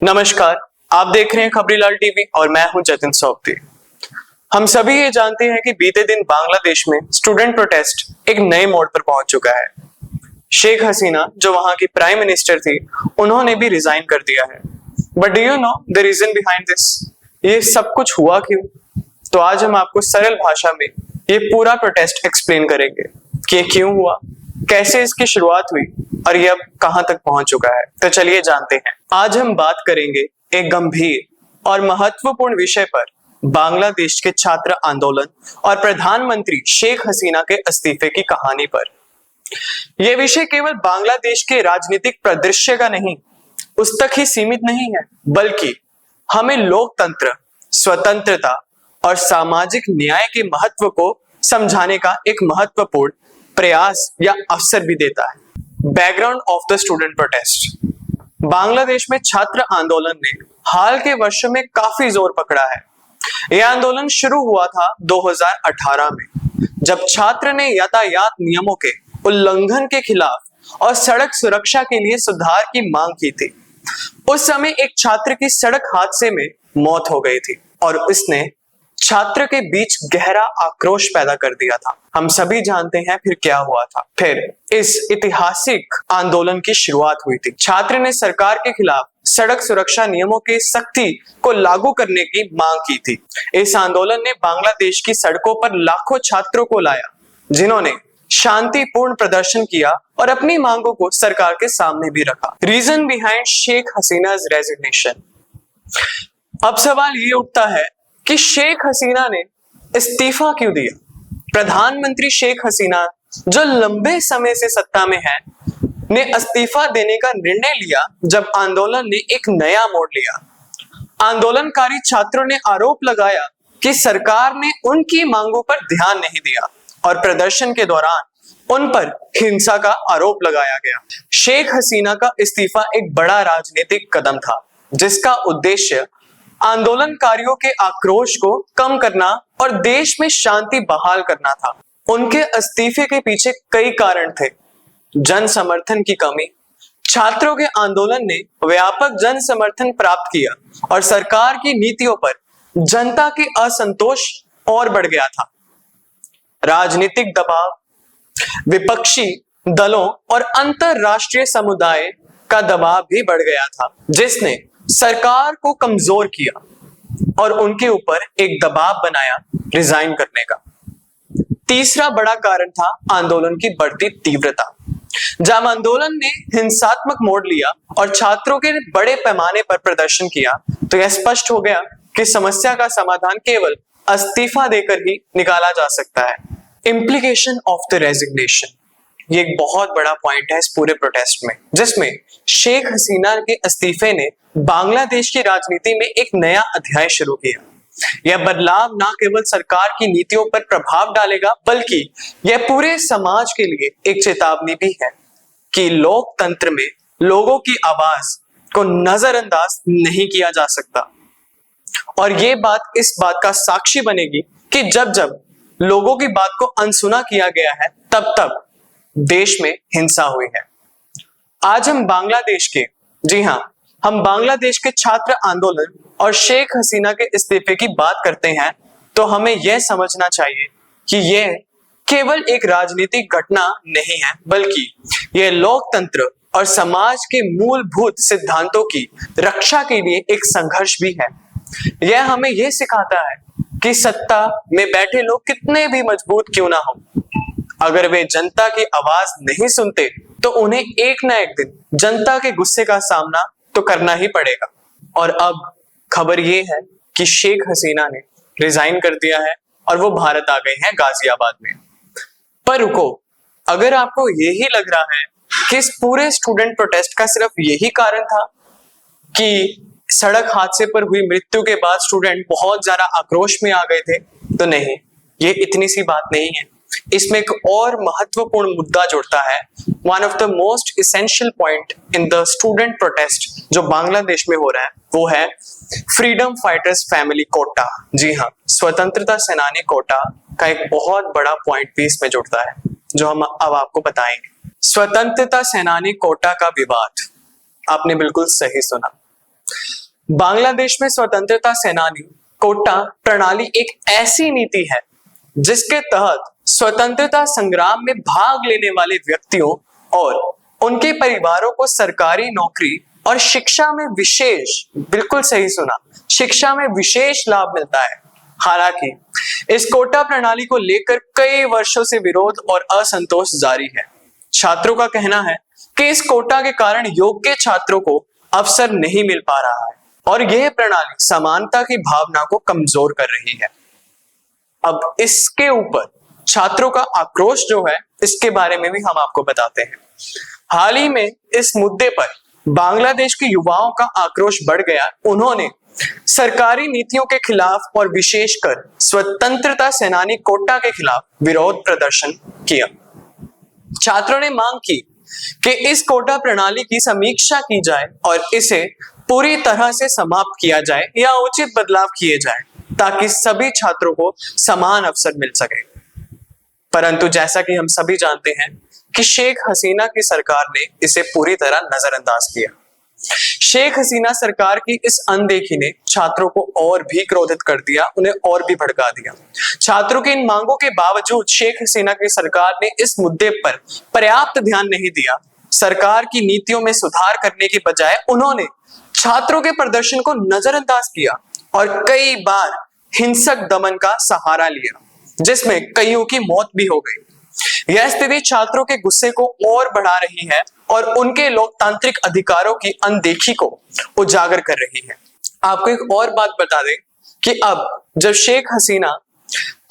नमस्कार, आप देख रहे हैं खबरीलाल टीवी और मैं हूं जतिन सोबती। हम सभी ये जानते हैं कि बीते दिन बांग्लादेश में स्टूडेंट प्रोटेस्ट एक नए मोड़ पर पहुंच चुका है। शेख हसीना जो वहां की प्राइम मिनिस्टर थी, उन्होंने भी रिजाइन कर दिया है। But do you know the reason behind this? ये सब कुछ हुआ क्यों? तो आज हम आपको सरल भाषा में ये पूरा प्रोटेस्ट एक्सप्लेन करेंगे कि ये क्यों हुआ, कैसे इसकी शुरुआत हुई और ये अब कहां तक पहुंच चुका है। तो चलिए जानते हैं। आज हम बात करेंगे एक गंभीर और महत्वपूर्ण विषय पर, बांग्लादेश के छात्र आंदोलन और प्रधानमंत्री शेख हसीना के इस्तीफे की कहानी पर। यह विषय केवल बांग्लादेश के राजनीतिक परिदृश्य का नहीं, उस तक ही सीमित नहीं है, बल्कि हमें लोकतंत्र, स्वतंत्रता और सामाजिक न्याय के महत्व को समझाने का एक महत्वपूर्ण प्रयास या अवसर भी देता है। Background of the student protest. Bangladesh में छात्र आंदोलन ने हाल के वर्षों में काफी जोर पकड़ा है। यह आंदोलन शुरू हुआ था 2018 में, जब छात्र ने यातायात नियमों के उल्लंघन के खिलाफ और सड़क सुरक्षा के लिए सुधार की मांग की थी। उस समय एक छात्र की सड़क हादसे में मौत हो गई थी और इसने छात्र के बीच गहरा आक्रोश पैदा कर दिया था। हम सभी जानते हैं फिर क्या हुआ था। फिर इस ऐतिहासिक आंदोलन की शुरुआत हुई थी। छात्र ने सरकार के खिलाफ सड़क सुरक्षा नियमों के सख्ती को लागू करने की मांग की थी। इस आंदोलन ने बांग्लादेश की सड़कों पर लाखों छात्रों को लाया, जिन्होंने शांतिपूर्ण प्रदर्शन किया और अपनी मांगों को सरकार के सामने भी रखा। Reason behind Sheikh Hasina's resignation. अब सवाल ये उठता है कि शेख हसीना ने इस्तीफा क्यों दिया? प्रधानमंत्री शेख हसीना, जो लंबे समय से सत्ता में है, ने इस्तीफा देने का निर्णय लिया जब आंदोलन ने एक नया मोड़ लिया। आंदोलनकारी छात्रों ने आरोप लगाया कि सरकार ने उनकी मांगों पर ध्यान नहीं दिया और प्रदर्शन के दौरान उन पर हिंसा का आरोप लगाया गया। शेख हसीना का इस्तीफा एक बड़ा राजनीतिक कदम था, जिसका उद्देश्य आंदोलनकारियों के आक्रोश को कम करना और देश में शांति बहाल करना था। उनके इस्तीफे के पीछे कई कारण थे। जन समर्थन की कमी। छात्रों के आंदोलन ने व्यापक जन समर्थन प्राप्त किया और सरकार की नीतियों पर जनता की असंतोष और बढ़ गया था। राजनीतिक दबाव। विपक्षी दलों और अंतरराष्ट्रीय समुदाय का दबाव भी बढ़ गया था, जिसने सरकार को कमजोर किया और उनके ऊपर एक दबाव बनाया रिजाइन करने का। तीसरा बड़ा कारण था आंदोलन की बढ़ती तीव्रता। जब आंदोलन ने हिंसात्मक मोड़ लिया और छात्रों के बड़े पैमाने पर प्रदर्शन किया, तो यह स्पष्ट हो गया कि समस्या का समाधान केवल इस्तीफा देकर ही निकाला जा सकता है। Implication of the resignation. ये एक बहुत बड़ा पॉइंट है इस पूरे प्रोटेस्ट में, जिसमें शेख हसीना के इस्तीफे ने बांग्लादेश की राजनीति में एक नया अध्याय शुरू किया। यह बदलाव न केवल सरकार की नीतियों पर प्रभाव डालेगा, बल्कि यह पूरे समाज के लिए एक चेतावनी भी है कि लोकतंत्र में लोगों की आवाज को नजरअंदाज नहीं किया जा सकता। और ये बात इस बात का साक्षी बनेगी कि जब जब लोगों की बात को अनसुना किया गया है, तब तब देश में हिंसा हुई है। आज हम बांग्लादेश के, जी हां, हम बांग्लादेश के छात्र आंदोलन और शेख हसीना के इस्तीफे की बात करते हैं, तो हमें यह समझना चाहिए कि यह केवल एक राजनीतिक घटना नहीं है, बल्कि यह लोकतंत्र और समाज के मूलभूत सिद्धांतों की रक्षा के लिए एक संघर्ष भी है। यह हमें यह सिखाता है कि सत्ता में बैठे लोग कितने भी मजबूत क्यों ना हो, अगर वे जनता की आवाज नहीं सुनते, तो उन्हें एक ना एक दिन जनता के गुस्से का सामना तो करना ही पड़ेगा। और अब खबर ये है कि शेख हसीना ने रिजाइन कर दिया है और वो भारत आ गए हैं गाजियाबाद में। पर रुको, अगर आपको यही लग रहा है कि इस पूरे स्टूडेंट प्रोटेस्ट का सिर्फ यही कारण था कि सड़क हादसे पर हुई मृत्यु के बाद स्टूडेंट बहुत ज्यादा आक्रोश में आ गए थे, तो नहीं, ये इतनी सी बात नहीं है। इसमें एक और महत्वपूर्ण मुद्दा जुड़ता है। One of the most essential point in the student protest जो बांग्लादेश में हो रहा है, वो है फ्रीडम फाइटर्स फैमिली कोटा। जी हाँ, स्वतंत्रता सेनानी कोटा का एक बहुत बड़ा पॉइंट भी इसमें जुड़ता है, जो हम अब आपको बताएंगे। स्वतंत्रता सेनानी कोटा का विवाद, आपने बिल्कुल सही सुना। बांग्लादेश में स्वतंत्रता सेनानी कोटा प्रणाली एक ऐसी नीति है जिसके तहत स्वतंत्रता संग्राम में भाग लेने वाले व्यक्तियों और उनके परिवारों को सरकारी नौकरी और शिक्षा में विशेष, बिल्कुल सही सुना, शिक्षा में विशेष लाभ मिलता है। हालांकि इस कोटा प्रणाली को लेकर कई वर्षों से विरोध और असंतोष जारी है। छात्रों का कहना है कि इस कोटा के कारण योग्य छात्रों को अवसर नहीं मिल पा रहा है और यह प्रणाली समानता की भावना को कमजोर कर रही है। अब इसके ऊपर छात्रों का आक्रोश जो है, इसके बारे में भी हम आपको बताते हैं। हाल ही में इस मुद्दे पर बांग्लादेश के युवाओं का आक्रोश बढ़ गया। उन्होंने सरकारी नीतियों के खिलाफ और विशेषकर स्वतंत्रता सेनानी कोटा के खिलाफ विरोध प्रदर्शन किया। छात्रों ने मांग की कि इस कोटा प्रणाली की समीक्षा की जाए और इसे पूरी तरह से समाप्त किया जाए या उचित बदलाव किए जाए ताकि सभी छात्रों को समान अवसर मिल सके। परंतु जैसा कि हम सभी जानते हैं कि शेख हसीना की सरकार ने इसे पूरी तरह नजरअंदाज किया। शेख हसीना सरकार की इस अनदेखी ने छात्रों को और भी क्रोधित कर दिया, उन्हें और भी भड़का दिया। छात्रों की इन मांगों के बावजूद शेख हसीना की सरकार ने इस मुद्दे पर पर्याप्त ध्यान नहीं दिया। सरकार की नीतियों में सुधार करने की बजाय उन्होंने छात्रों के प्रदर्शन को नजरअंदाज किया और कई बार हिंसक दमन का सहारा लिया, जिसमें कईयों की मौत भी हो गई। यह स्थिति छात्रों के गुस्से को और बढ़ा रही है और उनके लोकतांत्रिक अधिकारों की अनदेखी को उजागर कर रही है। आपको एक और बात बता दें कि अब जब शेख हसीना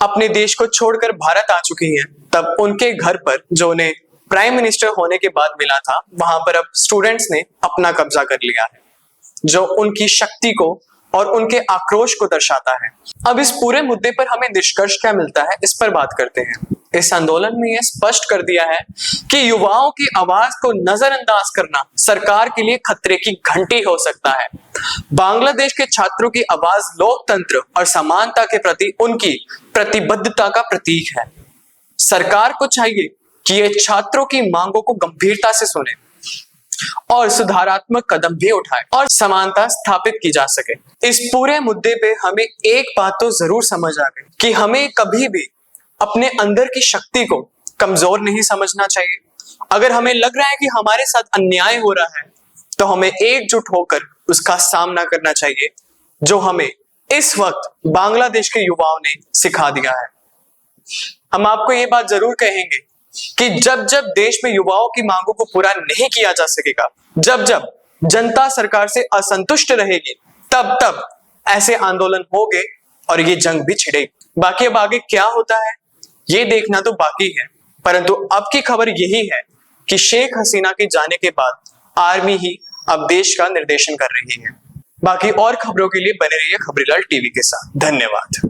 अपने देश को छोड़कर भारत आ चुकी हैं, तब उनके घर पर जो उन्हें प्राइम मिनिस्टर होने के बाद मिला था, वहां पर अब स्टूडेंट्स ने अपना कब्जा कर लिया है, जो उनकी शक्ति को और उनके आक्रोश को दर्शाता है। अब इस पूरे मुद्दे पर हमें निष्कर्ष क्या मिलता है, इस पर बात करते हैं। इस आंदोलन में यह स्पष्ट कर दिया है कि युवाओं की आवाज को नजरअंदाज करना सरकार के लिए खतरे की घंटी हो सकता है। बांग्लादेश के छात्रों की आवाज लोकतंत्र और समानता के प्रति उनकी प्रतिबद्धता का प्रतीक है। सरकार को चाहिए कि ये छात्रों की मांगों को गंभीरता से सुने और सुधारात्मक कदम भी उठाए और समानता स्थापित की जा सके। इस पूरे मुद्दे पे हमें एक बात तो जरूर समझ आ गई कि हमें कभी भी अपने अंदर की शक्ति को कमजोर नहीं समझना चाहिए। अगर हमें लग रहा है कि हमारे साथ अन्याय हो रहा है, तो हमें एकजुट होकर उसका सामना करना चाहिए, जो हमें इस वक्त बांग्लादेश के युवाओं ने सिखा दिया है। हम आपको ये बात जरूर कहेंगे कि जब जब देश में युवाओं की मांगों को पूरा नहीं किया जा सकेगा, जब जब जनता सरकार से असंतुष्ट रहेगी, तब तब ऐसे आंदोलन होंगे और ये जंग भी छिड़ेगी। बाकी अब आगे क्या होता है ये देखना तो बाकी है, परंतु अब की खबर यही है कि शेख हसीना के जाने के बाद आर्मी ही अब देश का निर्देशन कर रही है। बाकी और खबरों के लिए बने रहिए खबरीलाल टीवी के साथ। धन्यवाद।